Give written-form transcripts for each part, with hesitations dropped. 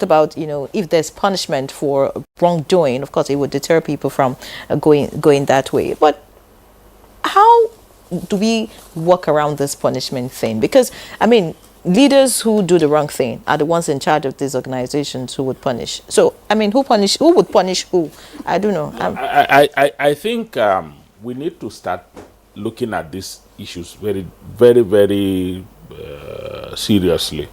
about, if there's punishment for wrongdoing, of course, it would deter people from going that way. But how do we work around this punishment thing? Because, I mean, leaders who do the wrong thing are the ones in charge of these organizations who would punish. So, I mean, who would punish who? I don't know. I think we need to start looking at these issues very, very, very seriously.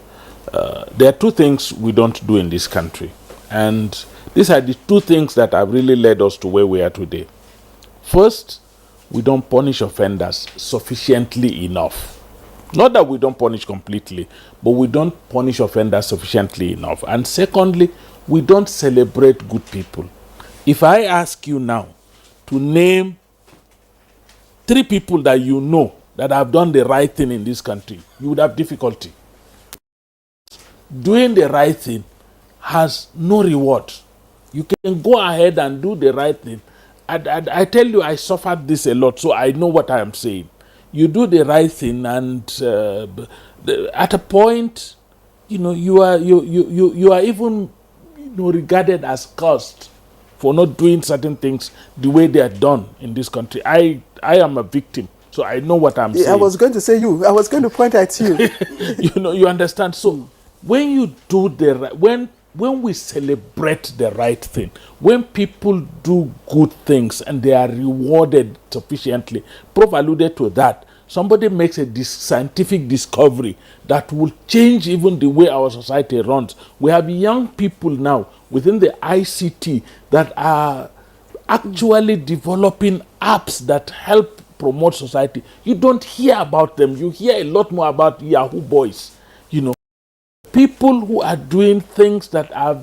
There are two things we don't do in this country. And these are the two things that have really led us to where we are today. First, we don't punish offenders sufficiently enough. Not that we don't punish completely, but we don't punish offenders sufficiently enough. And secondly, we don't celebrate good people. If I ask you now to name 3 people that you know that have done the right thing in this country, you would have difficulty. Doing the right thing has no reward. You can go ahead and do the right thing. I tell you, I suffered this a lot, so I know what I am saying. You do the right thing, and at a point, you are even regarded as cursed for not doing certain things the way they are done in this country. I am a victim, so I know what I'm saying. I was going to say you. I was going to point at you. You understand. So when you do the right, when we celebrate the right thing, when people do good things and they are rewarded sufficiently, Prof alluded to that. Somebody makes a scientific discovery that will change even the way our society runs. We have young people now within the ICT that are actually developing apps that help promote society. You don't hear about them. You hear a lot more about Yahoo boys, people who are doing things that are,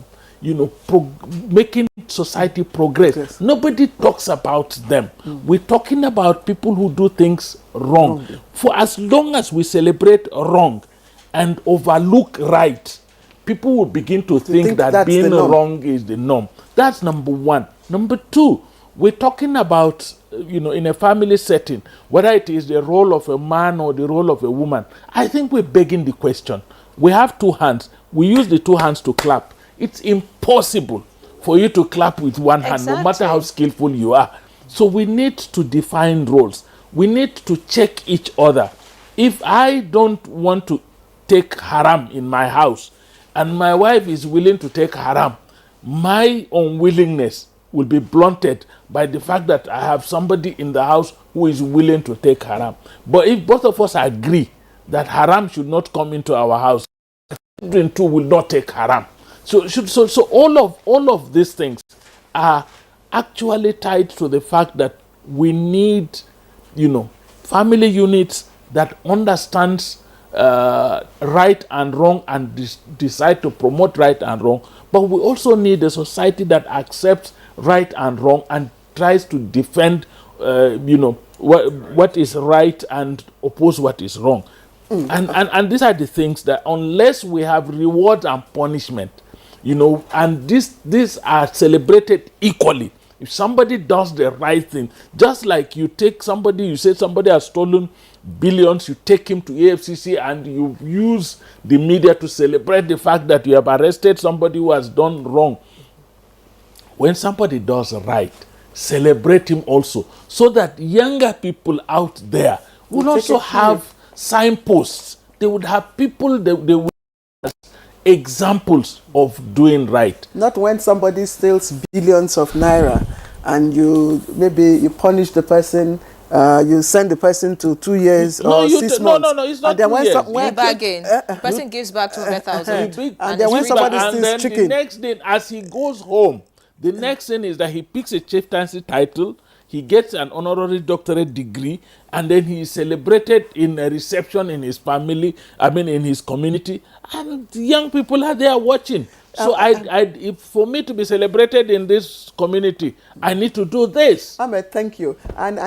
making society progress. Yes. Nobody talks about them. We're talking about people who do things wrong. For as long as we celebrate wrong and overlook right, people will begin to think that being wrong is the norm. That's number one. Number two, we're talking about, in a family setting, whether it is the role of a man or the role of a woman. I think we're begging the question. We have 2 hands. We use the 2 hands to clap. It's impossible for you to clap with one hand, no matter how skillful you are. So we need to define roles. We need to check each other. If I don't want to take haram in my house and my wife is willing to take haram, my unwillingness will be blunted by the fact that I have somebody in the house who is willing to take haram. But if both of us agree that haram should not come into our house, children too will not take haram. So all of these things are actually tied to the fact that we need, family units that understands right and wrong and decide to promote right and wrong. But we also need a society that accepts right and wrong and tries to defend, what is right and oppose what is wrong. And these are the things that unless we have reward and punishment, and these are celebrated equally. If somebody does the right thing, just like you take somebody, you say somebody has stolen billions, you take him to AFCC and you use the media to celebrate the fact that you have arrested somebody who has done wrong. When somebody does right, celebrate him also, so that younger people out there will also have signposts. They would have people, they would have examples of doing right. Not when somebody steals billions of naira and you punish the person, you send the person to 2 years or 6 months. No, it's not 2 years. The person gives back 200,000. And then when somebody steals chicken, the next day, as he goes home, the next thing is that he picks a chieftaincy title, he gets an honorary doctorate degree, and then he is celebrated in a reception in his family, in his community, and the young people are there watching. So if for me to be celebrated in this community, I need to do this. Ahmed, thank you. And